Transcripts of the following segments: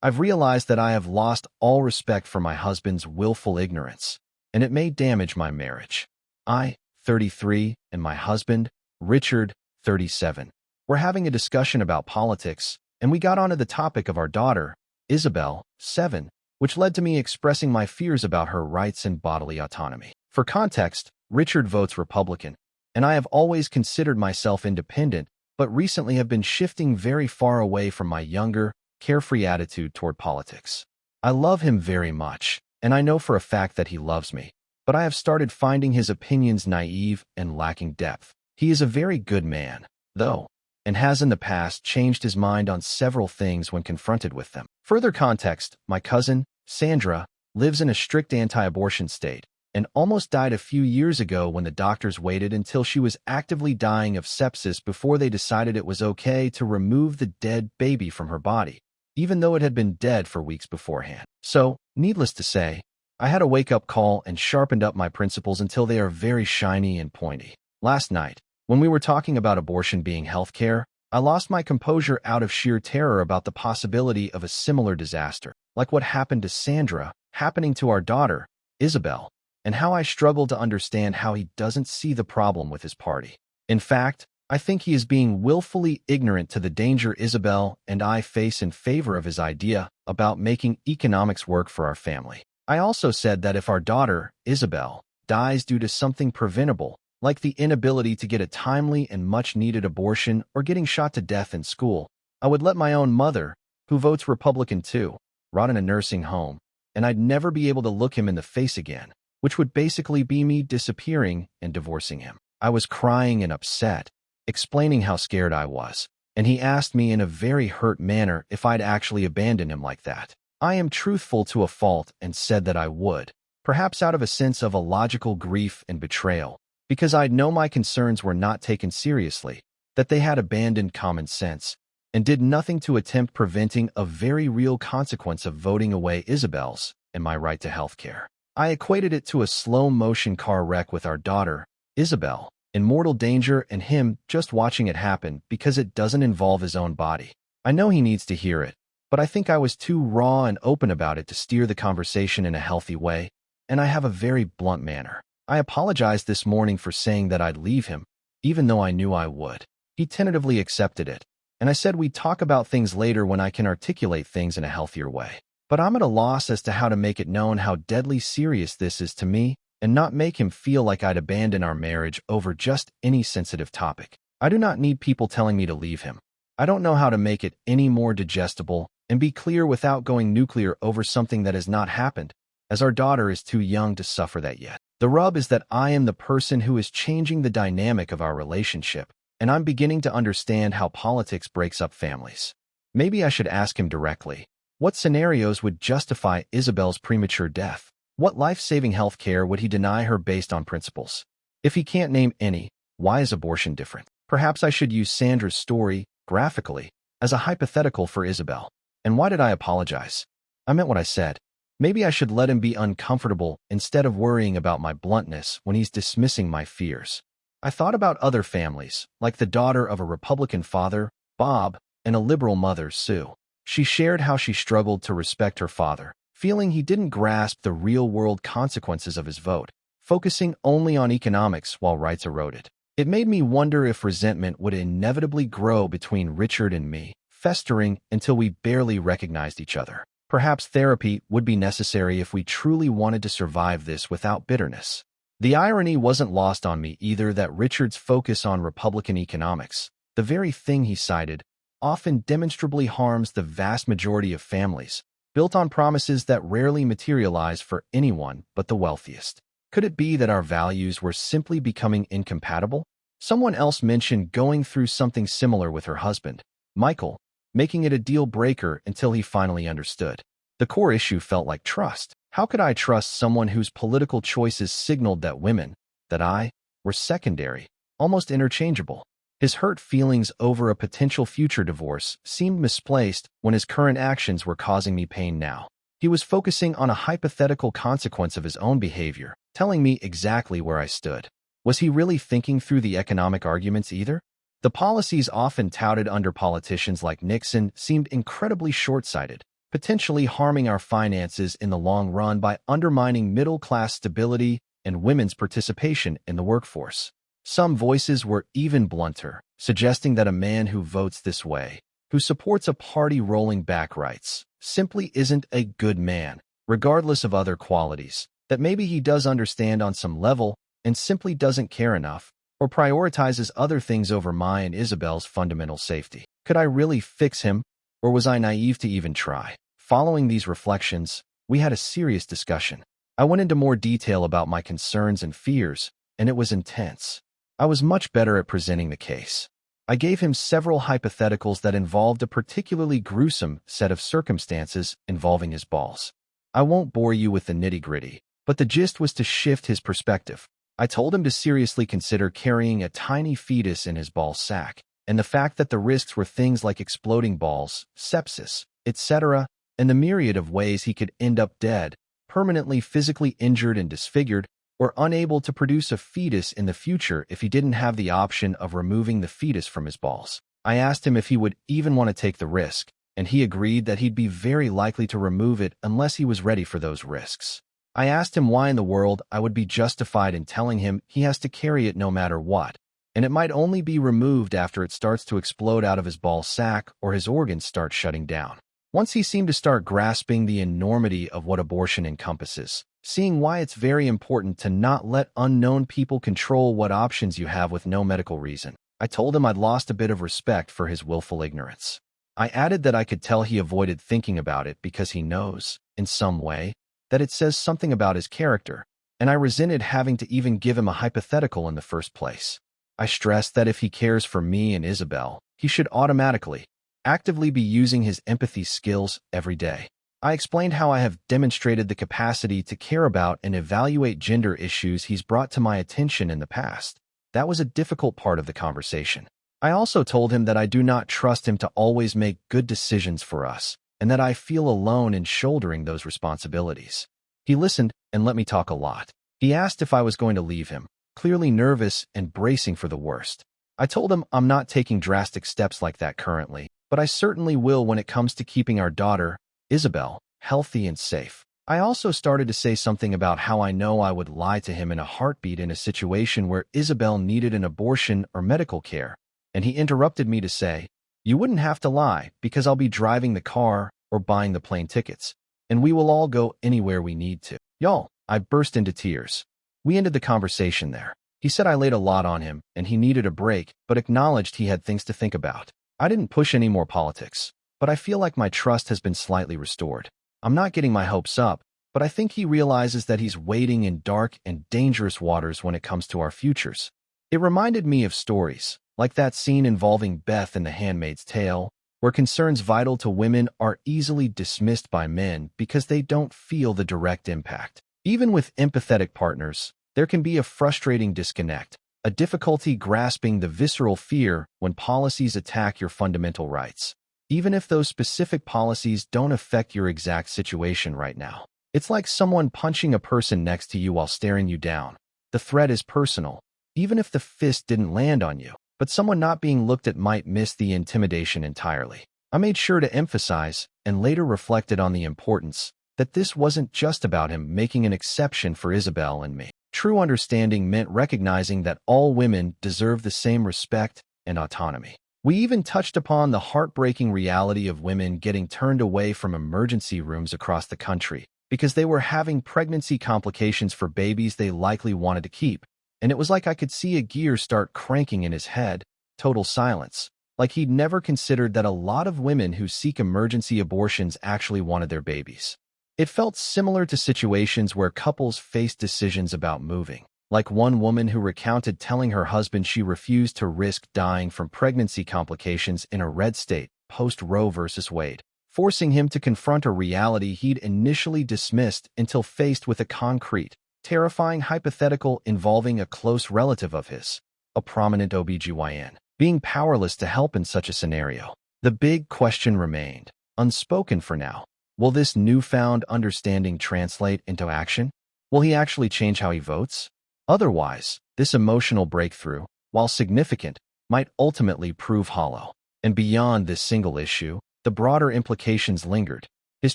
I've realized that I have lost all respect for my husband's willful ignorance, and it may damage my marriage. I, 33, and my husband, Richard, 37, were having a discussion about politics, and we got onto the topic of our daughter, Isabel, 7, which led to me expressing my fears about her rights and bodily autonomy. For context, Richard votes Republican, and I have always considered myself independent, but recently have been shifting very far away from my younger, carefree attitude toward politics. I love him very much, and I know for a fact that he loves me, but I have started finding his opinions naive and lacking depth. He is a very good man, though, and has in the past changed his mind on several things when confronted with them. Further context, my cousin, Sandra, lives in a strict anti-abortion state and almost died a few years ago when the doctors waited until she was actively dying of sepsis before they decided it was okay to remove the dead baby from her body, even though it had been dead for weeks beforehand. So, needless to say, I had a wake-up call and sharpened up my principles until they are very shiny and pointy. Last night, when we were talking about abortion being healthcare, I lost my composure out of sheer terror about the possibility of a similar disaster, like what happened to Sandra, happening to our daughter, Isabel, and how I struggle to understand how he doesn't see the problem with his party. In fact, I think he is being willfully ignorant to the danger Isabel and I face in favor of his idea about making economics work for our family. I also said that if our daughter, Isabel, dies due to something preventable, like the inability to get a timely and much-needed abortion or getting shot to death in school, I would let my own mother, who votes Republican too, rot in a nursing home, and I'd never be able to look him in the face again, which would basically be me disappearing and divorcing him. I was crying and upset, explaining how scared I was, and he asked me in a very hurt manner if I'd actually abandon him like that. I am truthful to a fault and said that I would, perhaps out of a sense of illogical grief and betrayal, because I'd know my concerns were not taken seriously, that they had abandoned common sense, and did nothing to attempt preventing a very real consequence of voting away Isabel's and my right to health care. I equated it to a slow-motion car wreck with our daughter, Isabel, in mortal danger and him just watching it happen because it doesn't involve his own body. I know he needs to hear it, but I think I was too raw and open about it to steer the conversation in a healthy way, and I have a very blunt manner. I apologized this morning for saying that I'd leave him, even though I knew I would. He tentatively accepted it, and I said we'd talk about things later when I can articulate things in a healthier way. But I'm at a loss as to how to make it known how deadly serious this is to me and not make him feel like I'd abandon our marriage over just any sensitive topic. I do not need people telling me to leave him. I don't know how to make it any more digestible and be clear without going nuclear over something that has not happened, as our daughter is too young to suffer that yet. The rub is that I am the person who is changing the dynamic of our relationship, and I'm beginning to understand how politics breaks up families. Maybe I should ask him directly, what scenarios would justify Isabel's premature death? What life-saving health care would he deny her based on principles? If he can't name any, why is abortion different? Perhaps I should use Sandra's story, graphically, as a hypothetical for Isabel. And why did I apologize? I meant what I said. Maybe I should let him be uncomfortable instead of worrying about my bluntness when he's dismissing my fears. I thought about other families, like the daughter of a Republican father, Bob, and a liberal mother, Sue. She shared how she struggled to respect her father, feeling he didn't grasp the real-world consequences of his vote, focusing only on economics while rights eroded. It made me wonder if resentment would inevitably grow between Richard and me, festering until we barely recognized each other. Perhaps therapy would be necessary if we truly wanted to survive this without bitterness. The irony wasn't lost on me either that Richard's focus on Republican economics, the very thing he cited, often demonstrably harms the vast majority of families, built on promises that rarely materialize for anyone but the wealthiest. Could it be that our values were simply becoming incompatible? Someone else mentioned going through something similar with her husband, Michael, making it a deal breaker until he finally understood. The core issue felt like trust. How could I trust someone whose political choices signaled that women, that I, were secondary, almost interchangeable? His hurt feelings over a potential future divorce seemed misplaced when his current actions were causing me pain now. He was focusing on a hypothetical consequence of his own behavior, telling me exactly where I stood. Was he really thinking through the economic arguments either? The policies often touted under politicians like Nixon seemed incredibly short-sighted, potentially harming our finances in the long run by undermining middle-class stability and women's participation in the workforce. Some voices were even blunter, suggesting that a man who votes this way, who supports a party rolling back rights, simply isn't a good man, regardless of other qualities, that maybe he does understand on some level and simply doesn't care enough, or prioritizes other things over my and Isabel's fundamental safety. Could I really fix him, or was I naive to even try? Following these reflections, we had a serious discussion. I went into more detail about my concerns and fears, and it was intense. I was much better at presenting the case. I gave him several hypotheticals that involved a particularly gruesome set of circumstances involving his balls. I won't bore you with the nitty-gritty, but the gist was to shift his perspective. I told him to seriously consider carrying a tiny fetus in his ball sack, and the fact that the risks were things like exploding balls, sepsis, etc., and the myriad of ways he could end up dead, permanently physically injured and disfigured, or unable to produce a fetus in the future if he didn't have the option of removing the fetus from his balls. I asked him if he would even want to take the risk, and he agreed that he'd be very likely to remove it unless he was ready for those risks. I asked him why in the world I would be justified in telling him he has to carry it no matter what, and it might only be removed after it starts to explode out of his ball sack or his organs start shutting down. Once he seemed to start grasping the enormity of what abortion encompasses, seeing why it's very important to not let unknown people control what options you have with no medical reason, I told him I'd lost a bit of respect for his willful ignorance. I added that I could tell he avoided thinking about it because he knows, in some way, that it says something about his character, and I resented having to even give him a hypothetical in the first place. I stressed that if he cares for me and Isabel, he should automatically, actively be using his empathy skills every day. I explained how I have demonstrated the capacity to care about and evaluate gender issues he's brought to my attention in the past. That was a difficult part of the conversation. I also told him that I do not trust him to always make good decisions for us, and that I feel alone in shouldering those responsibilities. He listened and let me talk a lot. He asked if I was going to leave him, clearly nervous and bracing for the worst. I told him I'm not taking drastic steps like that currently, but I certainly will when it comes to keeping our daughter, Isabel, healthy and safe. I also started to say something about how I know I would lie to him in a heartbeat in a situation where Isabel needed an abortion or medical care, and he interrupted me to say, "You wouldn't have to lie because I'll be driving the car or buying the plane tickets, and we will all go anywhere we need to." Y'all, I burst into tears. We ended the conversation there. He said I laid a lot on him and he needed a break, but acknowledged he had things to think about. I didn't push any more politics, but I feel like my trust has been slightly restored. I'm not getting my hopes up, but I think he realizes that he's wading in dark and dangerous waters when it comes to our futures. It reminded me of stories, like that scene involving Beth in The Handmaid's Tale, where concerns vital to women are easily dismissed by men because they don't feel the direct impact. Even with empathetic partners, there can be a frustrating disconnect, a difficulty grasping the visceral fear when policies attack your fundamental rights, even if those specific policies don't affect your exact situation right now. It's like someone punching a person next to you while staring you down. The threat is personal, even if the fist didn't land on you, but someone not being looked at might miss the intimidation entirely. I made sure to emphasize, and later reflected on the importance, that this wasn't just about him making an exception for Isabel and me. True understanding meant recognizing that all women deserve the same respect and autonomy. We even touched upon the heartbreaking reality of women getting turned away from emergency rooms across the country because they were having pregnancy complications for babies they likely wanted to keep, and it was like I could see a gear start cranking in his head, total silence, like he'd never considered that a lot of women who seek emergency abortions actually wanted their babies. It felt similar to situations where couples face decisions about moving, like one woman who recounted telling her husband she refused to risk dying from pregnancy complications in a red state post-Roe v. Wade, forcing him to confront a reality he'd initially dismissed until faced with a concrete, terrifying hypothetical involving a close relative of his, a prominent OBGYN, being powerless to help in such a scenario. The big question remained, unspoken for now. Will this newfound understanding translate into action? Will he actually change how he votes? Otherwise, this emotional breakthrough, while significant, might ultimately prove hollow. And beyond this single issue, the broader implications lingered. His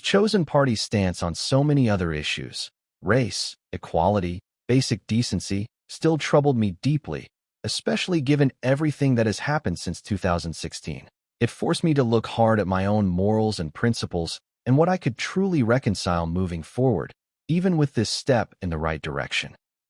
chosen party's stance on so many other issues, race, equality, basic decency, still troubled me deeply, especially given everything that has happened since 2016. It forced me to look hard at my own morals and principles and what I could truly reconcile moving forward, even with this step in the right direction.